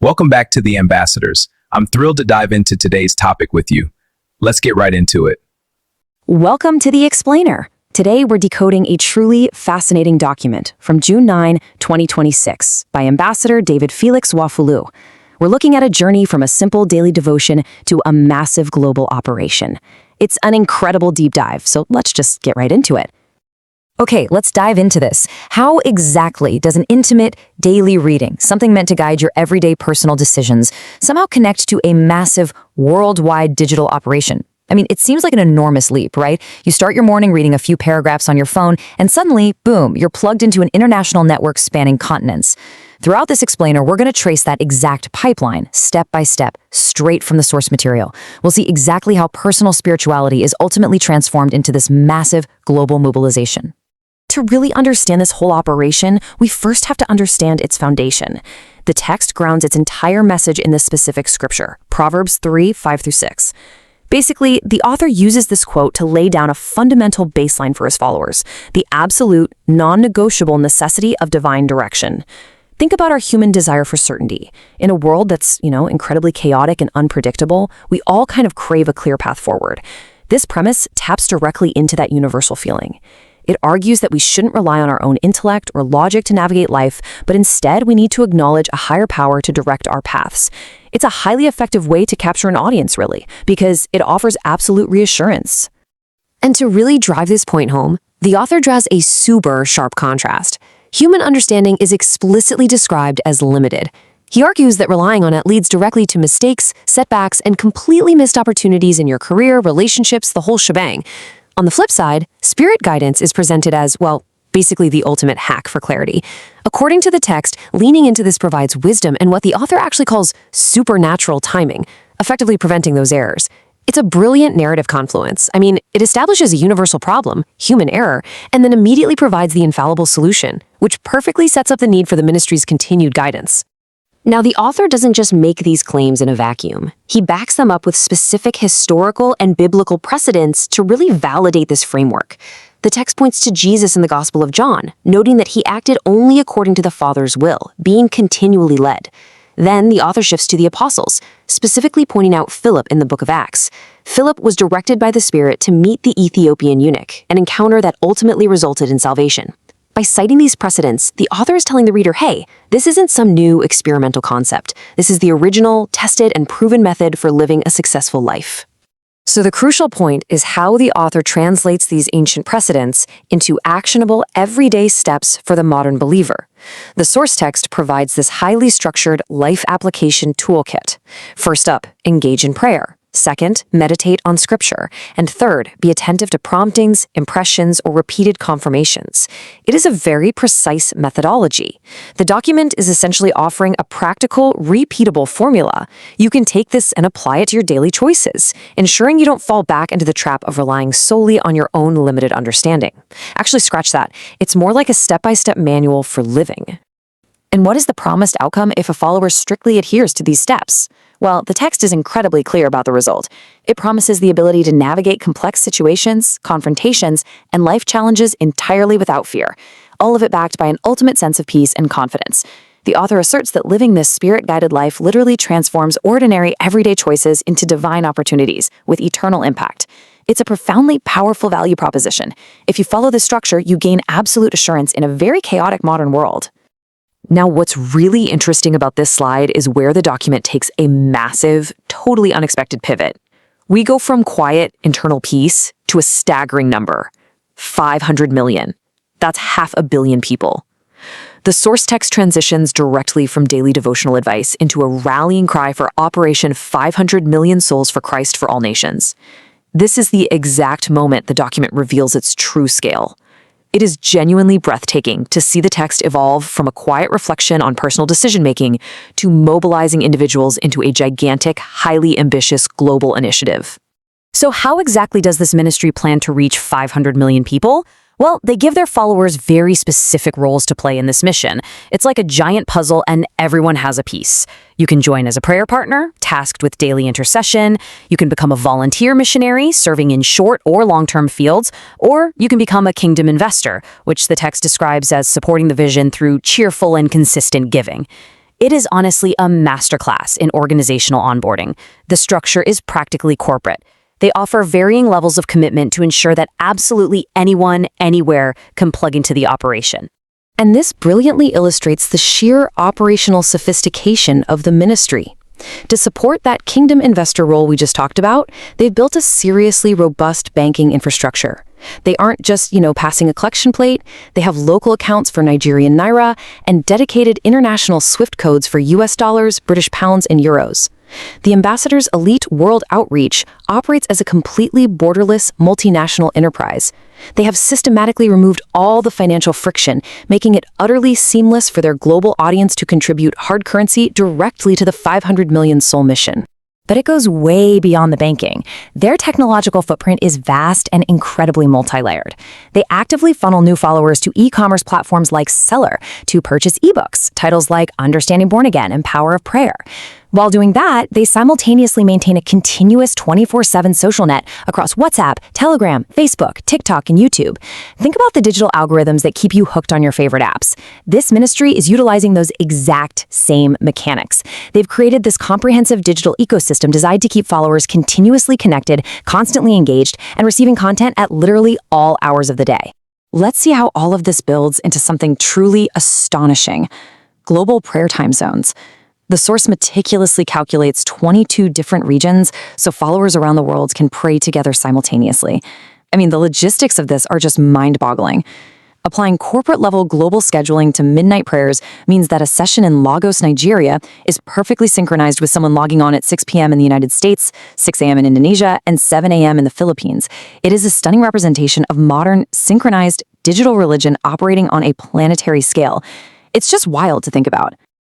Welcome back to The Ambassadors. I'm thrilled to dive into today's topic with you. Let's get right into it. Welcome to The Explainer. Today we're decoding a truly fascinating document from June 9, 2026 by Ambassador David Felix Wafulu. We're looking at a journey from a simple daily devotion to a massive global operation. It's an incredible deep dive, so let's just get right into it. Okay, let's dive into this. How exactly does an intimate, daily reading, something meant to guide your everyday personal decisions, somehow connect to a massive, worldwide digital operation? I mean, it seems like an enormous leap, right? You start your morning reading a few paragraphs on your phone, and suddenly, boom, you're plugged into an international network spanning continents. Throughout this explainer, we're going to trace that exact pipeline, step by step, straight from the source material. We'll see exactly how personal spirituality is ultimately transformed into this massive global mobilization. To really understand this whole operation, we first have to understand its foundation. The text grounds its entire message in this specific scripture, Proverbs 3, 5-6. Basically, the author uses this quote to lay down a fundamental baseline for his followers, the absolute, non-negotiable necessity of divine direction. Think about our human desire for certainty. In a world that's, incredibly chaotic and unpredictable, we all kind of crave a clear path forward. This premise taps directly into that universal feeling. It argues that we shouldn't rely on our own intellect or logic to navigate life, but instead we need to acknowledge a higher power to direct our paths. It's a highly effective way to capture an audience, really, because it offers absolute reassurance. And to really drive this point home, the author draws a super sharp contrast. Human understanding is explicitly described as limited. He argues that relying on it leads directly to mistakes, setbacks, and completely missed opportunities in your career, relationships, the whole shebang. On the flip side, spirit guidance is presented as, basically the ultimate hack for clarity. According to the text, leaning into this provides wisdom and what the author actually calls supernatural timing, effectively preventing those errors. It's a brilliant narrative confluence. It establishes a universal problem, human error, and then immediately provides the infallible solution, which perfectly sets up the need for the ministry's continued guidance. Now, the author doesn't just make these claims in a vacuum. He backs them up with specific historical and biblical precedents to really validate this framework. The text points to Jesus in the Gospel of John, noting that he acted only according to the Father's will, being continually led. Then the author shifts to the apostles, specifically pointing out Philip in the book of Acts. Philip was directed by the Spirit to meet the Ethiopian eunuch, an encounter that ultimately resulted in salvation. By citing these precedents, the author is telling the reader, hey, this isn't some new experimental concept. This is the original, tested, and proven method for living a successful life. So the crucial point is how the author translates these ancient precedents into actionable, everyday steps for the modern believer. The source text provides this highly structured life application toolkit. First up, engage in prayer. Second, meditate on scripture. And third, be attentive to promptings, impressions, or repeated confirmations. It is a very precise methodology. The document is essentially offering a practical, repeatable formula. You can take this and apply it to your daily choices, ensuring you don't fall back into the trap of relying solely on your own limited understanding. Actually, scratch that. It's more like a step-by-step manual for living. And what is the promised outcome if a follower strictly adheres to these steps? Well, the text is incredibly clear about the result. It promises the ability to navigate complex situations, confrontations, and life challenges entirely without fear, all of it backed by an ultimate sense of peace and confidence. The author asserts that living this spirit-guided life literally transforms ordinary, everyday choices into divine opportunities with eternal impact. It's a profoundly powerful value proposition. If you follow this structure, you gain absolute assurance in a very chaotic modern world. Now, what's really interesting about this slide is where the document takes a massive, totally unexpected pivot. We go from quiet internal peace to a staggering number, 500 million. That's 500 million people. The source text transitions directly from daily devotional advice into a rallying cry for Operation 500 Million Souls for Christ for All Nations. This is the exact moment the document reveals its true scale. It is genuinely breathtaking to see the text evolve from a quiet reflection on personal decision-making to mobilizing individuals into a gigantic, highly ambitious global initiative. So how exactly does this ministry plan to reach 500 million people? Well, they give their followers very specific roles to play in this mission. It's like a giant puzzle and everyone has a piece. You can join as a prayer partner, tasked with daily intercession. You can become a volunteer missionary, serving in short or long-term fields. Or you can become a kingdom investor, which the text describes as supporting the vision through cheerful and consistent giving. It is honestly a masterclass in organizational onboarding. The structure is practically corporate. They offer varying levels of commitment to ensure that absolutely anyone, anywhere can plug into the operation. And this brilliantly illustrates the sheer operational sophistication of the ministry. To support that kingdom investor role we just talked about, they've built a seriously robust banking infrastructure. They aren't just, passing a collection plate. They have local accounts for Nigerian naira and dedicated international SWIFT codes for US dollars, British pounds, and euros. The ambassador's elite world outreach operates as a completely borderless multinational enterprise. They have systematically removed all the financial friction, making it utterly seamless for their global audience to contribute hard currency directly to the 500 million soul mission. But it goes way beyond the banking. Their technological footprint is vast and incredibly multi-layered. They actively funnel new followers to e-commerce platforms like Seller to purchase ebooks, titles like Understanding Born Again and Power of Prayer. While doing that, they simultaneously maintain a continuous 24/7 social net across WhatsApp, Telegram, Facebook, TikTok, and YouTube. Think about the digital algorithms that keep you hooked on your favorite apps. This ministry is utilizing those exact same mechanics. They've created this comprehensive digital ecosystem designed to keep followers continuously connected, constantly engaged, and receiving content at literally all hours of the day. Let's see how all of this builds into something truly astonishing. Global prayer time zones. The source meticulously calculates 22 different regions so followers around the world can pray together simultaneously. The logistics of this are just mind-boggling. Applying corporate-level global scheduling to midnight prayers means that a session in Lagos, Nigeria is perfectly synchronized with someone logging on at 6 p.m. in the United States, 6 a.m. in Indonesia, and 7 a.m. in the Philippines. It is a stunning representation of modern, synchronized digital religion operating on a planetary scale. It's just wild to think about.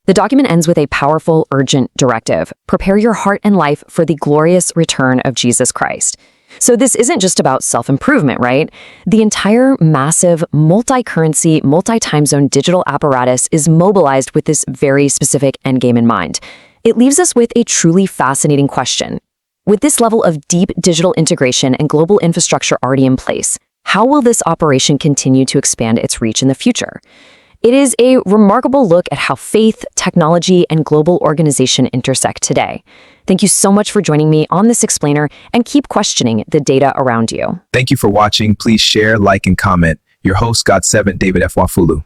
The document ends with a powerful, urgent directive. Prepare your heart and life for the glorious return of Jesus Christ. So this isn't just about self-improvement, right? The entire massive, multi-currency, multi-time zone digital apparatus is mobilized with this very specific endgame in mind. It leaves us with a truly fascinating question. With this level of deep digital integration and global infrastructure already in place, how will this operation continue to expand its reach in the future? It is a remarkable look at how faith, technology, and global organization intersect today. Thank you so much for joining me on this explainer, and keep questioning the data around you. Thank you for watching. Please share, like, and comment. Your host, God7, David F. Wafulu.